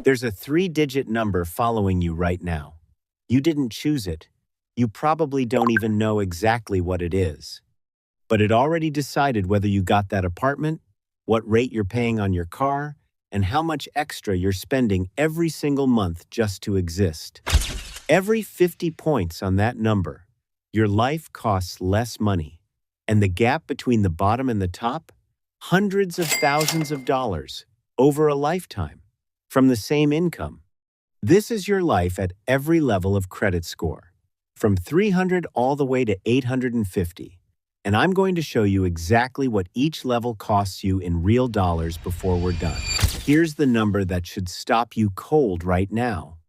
There's a three-digit number following you right now. You didn't choose it. You probably don't even know exactly what it is. But it already decided whether you got that apartment, what rate you're paying on your car, and how much extra you're spending every single month just to exist. Every 50 points on that number, your life costs less money. And the gap between the bottom and the top? Hundreds of thousands of dollars over a lifetime from the same income. This is your life at every level of credit score, from 300 all the way to 850. And I'm going to show you exactly what each level costs you in real dollars before we're done. Here's the number that should stop you cold right now.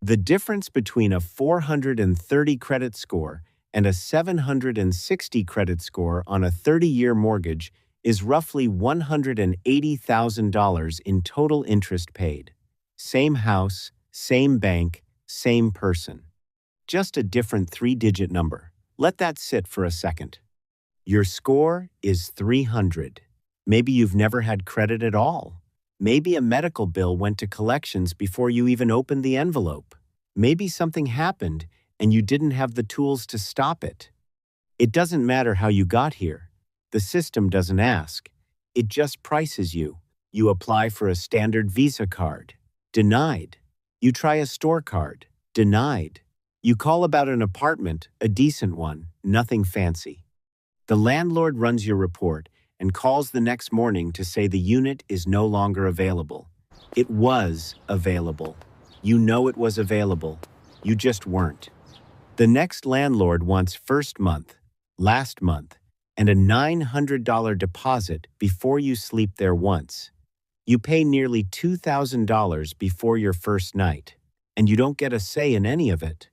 The difference between a 430 credit score and a 760 credit score on a 30-year mortgage is roughly $180,000 in total interest paid. Same house, same bank, same person. Just a different three-digit number. Let that sit for a second. Your score is 300. Maybe you've never had credit at all. Maybe a medical bill went to collections before you even opened the envelope. Maybe something happened and you didn't have the tools to stop it. It doesn't matter how you got here. The system doesn't ask. It just prices you. You apply for a standard Visa card. Denied. You try a store card. Denied. You call about an apartment, a decent one, nothing fancy. The landlord runs your report and calls the next morning to say the unit is no longer available. It was available. You know it was available. You just weren't. The next landlord wants first month, last month, and a $900 deposit before you sleep there once. You pay nearly $2,000 before your first night, and you don't get a say in any of it.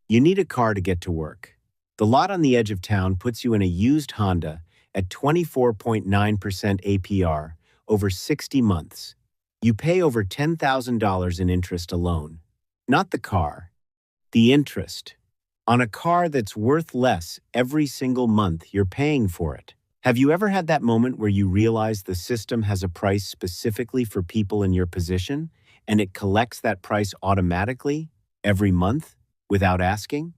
You need a car to get to work. The lot on the edge of town puts you in a used Honda at 24.9% APR over 60 months. You pay over $10,000 in interest alone. Not the car, the interest. On a car that's worth less every single month you're paying for it. Have you ever had that moment where you realize the system has a price specifically for people in your position, and it collects that price automatically every month without asking?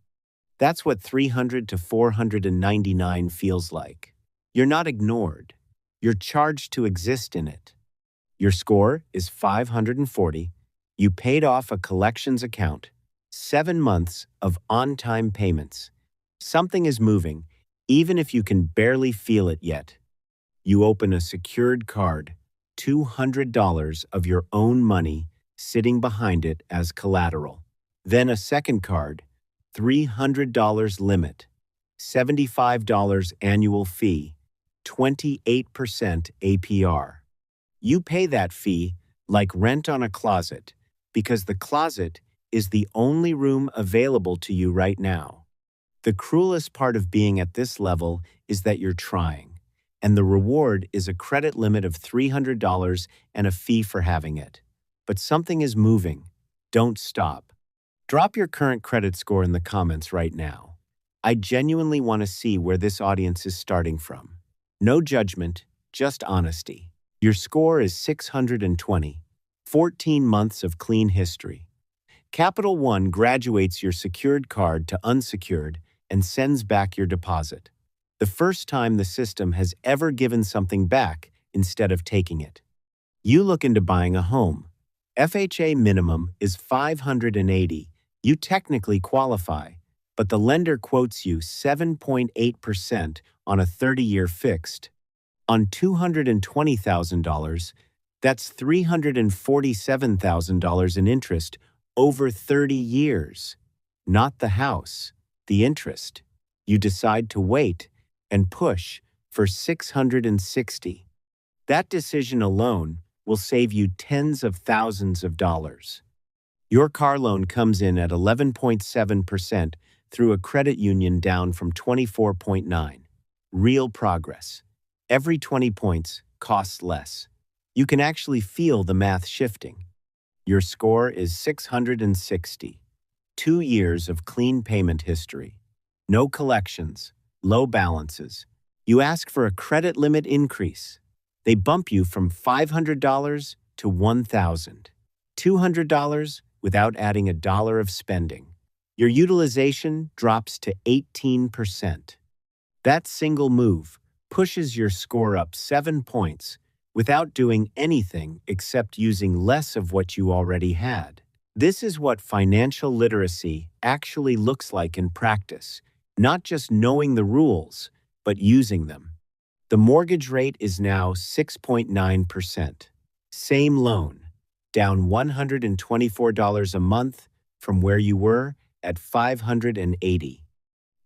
That's what 300 to 499 feels like. You're not ignored. You're charged to exist in it. Your score is 540. You paid off a collections account. 7 months of on-time payments. Something is moving, even if you can barely feel it yet. You open a secured card, $200 of your own money sitting behind it as collateral. Then a second card, $300 limit, $75 annual fee, 28% APR. You pay that fee like rent on a closet because the closet is the only room available to you right now. The cruelest part of being at this level is that you're trying, and the reward is a credit limit of $300 and a fee for having it. But something is moving. Don't stop. Drop your current credit score in the comments right now. I genuinely want to see where this audience is starting from. No judgment, just honesty. Your score is 620. 14 months of clean history. Capital One graduates your secured card to unsecured and sends back your deposit. The first time the system has ever given something back instead of taking it. You look into buying a home. FHA minimum is 580. You technically qualify, but the lender quotes you 7.8% on a 30-year fixed. On $220,000, that's $347,000 in interest over 30 years. Not the house, the interest. You decide to wait and push for 660. That decision alone will save you tens of thousands of dollars. Your car loan comes in at 11.7% through a credit union, down from 24.9. Real progress. Every 20 points costs less. You can actually feel the math shifting. Your score is 660. 2 years of clean payment history. No collections, low balances. You ask for a credit limit increase. They bump you from $500 to $1,000. $200 without adding a dollar of spending. Your utilization drops to 18%. That single move pushes your score up 7 points without doing anything except using less of what you already had. This is what financial literacy actually looks like in practice, not just knowing the rules, but using them. The mortgage rate is now 6.9%. Same loan, down $124 a month from where you were at $580.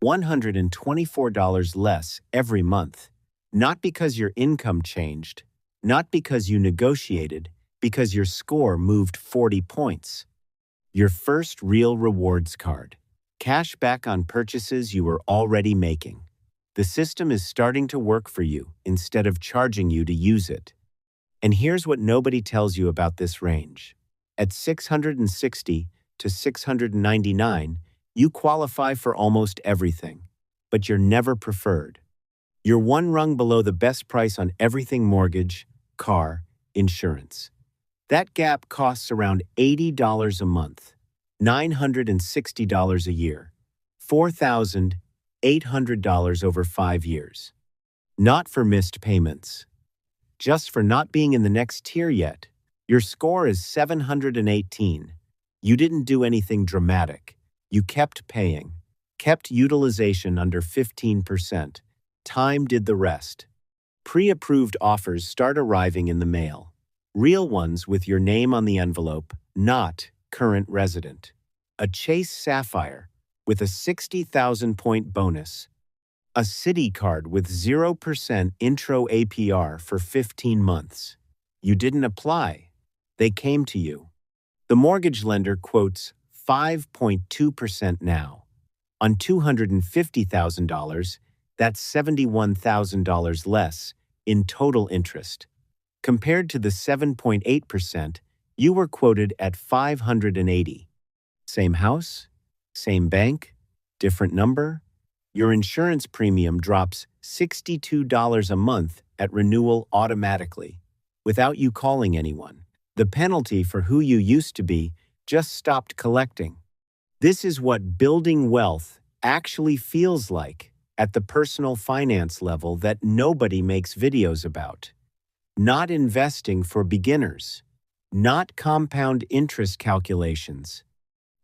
$124 less every month, not because your income changed, not because you negotiated, because your score moved 40 points. Your first real rewards card. Cash back on purchases you were already making. The system is starting to work for you instead of charging you to use it. And here's what nobody tells you about this range. At 660 to 699, you qualify for almost everything, but you're never preferred. You're one rung below the best price on everything: mortgage, car, insurance. That gap costs around $80 a month, $960 a year, $4,800 over 5 years. Not for missed payments, just for not being in the next tier yet. Your score is 718. You didn't do anything dramatic. You kept paying, kept utilization under 15%. Time did the rest. Pre-approved offers start arriving in the mail. Real ones with your name on the envelope, not current resident. A Chase Sapphire with a 60,000-point bonus. A Citi card with 0% intro APR for 15 months. You didn't apply. They came to you. The mortgage lender quotes 5.2% now. On $250,000, that's $71,000 less in total interest. Compared to the 7.8%, you were quoted at $580. Same house, same bank, different number. Your insurance premium drops $62 a month at renewal automatically, without you calling anyone. The penalty for who you used to be just stopped collecting. This is what building wealth actually feels like at the personal finance level that nobody makes videos about. Not investing for beginners, not compound interest calculations,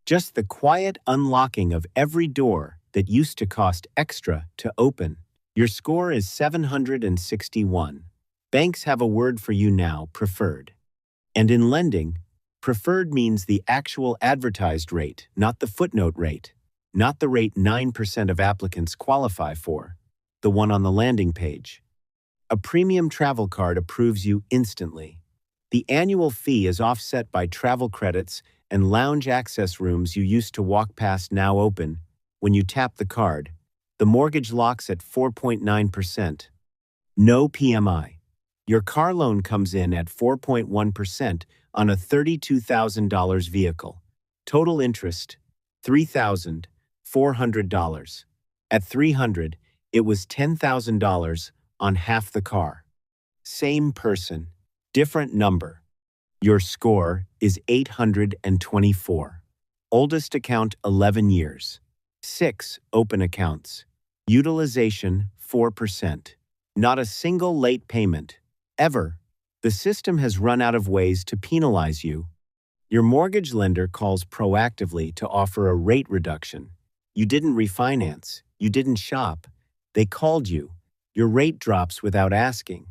just the quiet unlocking of every door that used to cost extra to open. Your score is 761. Banks have a word for you now: preferred. And in lending, preferred means the actual advertised rate, not the footnote rate, not the rate 9% of applicants qualify for, the one on the landing page. A premium travel card approves you instantly. The annual fee is offset by travel credits and lounge access rooms you used to walk past now open. When you tap the card, the mortgage locks at 4.9%. No PMI. Your car loan comes in at 4.1% on a $32,000 vehicle. Total interest, $3,400. At $300, it was $10,000 on half the car. Same person, different number. Your score is 824. Oldest account 11 years. 6 open accounts. Utilization 4%. Not a single late payment. Ever. The system has run out of ways to penalize you. Your mortgage lender calls proactively to offer a rate reduction. You didn't refinance. You didn't shop. They called you. Your rate drops without asking.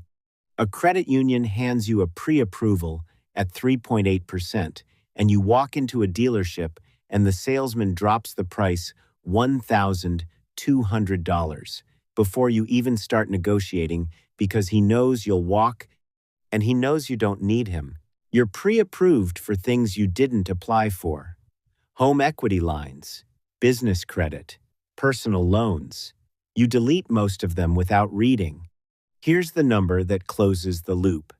A credit union hands you a pre-approval at 3.8%, and you walk into a dealership and the salesman drops the price $1,200 before you even start negotiating, because he knows you'll walk and he knows you don't need him. You're pre-approved for things you didn't apply for. Home equity lines, business credit, personal loans. You delete most of them without reading. Here's the number that closes the loop.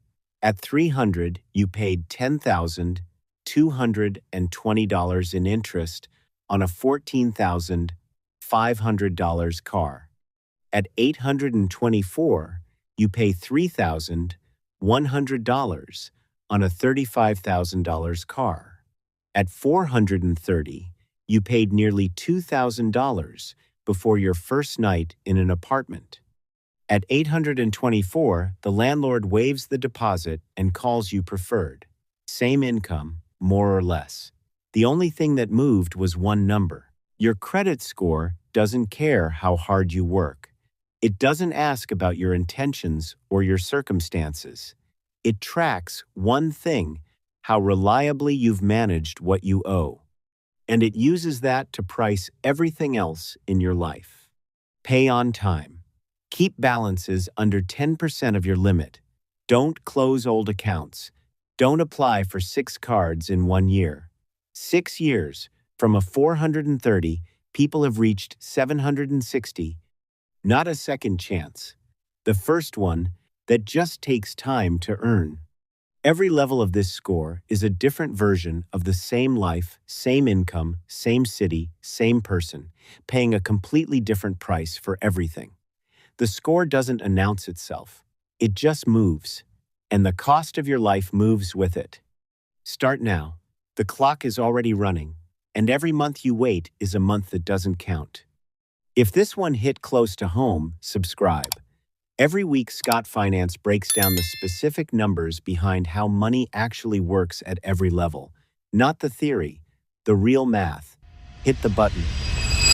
At $300, you paid $10,220 in interest on a $14,500 car. At $824, you pay $3,100 on a $35,000 car. At 430, you paid nearly $2,000 before your first night in an apartment. At 824, the landlord waives the deposit and calls you preferred. Same income, more or less. The only thing that moved was one number. Your credit score doesn't care how hard you work. It doesn't ask about your intentions or your circumstances. It tracks one thing: how reliably you've managed what you owe. And it uses that to price everything else in your life. Pay on time. Keep balances under 10% of your limit. Don't close old accounts. Don't apply for 6 cards in 1 year. 6 years, from a 430, people have reached 760. Not a second chance. The first one that just takes time to earn. Every level of this score is a different version of the same life, same income, same city, same person, paying a completely different price for everything. The score doesn't announce itself. It just moves. And the cost of your life moves with it. Start now. The clock is already running, and every month you wait is a month that doesn't count. If this one hit close to home, subscribe. Every week, Scott Finance breaks down the specific numbers behind how money actually works at every level. Not the theory, the real math. Hit the button.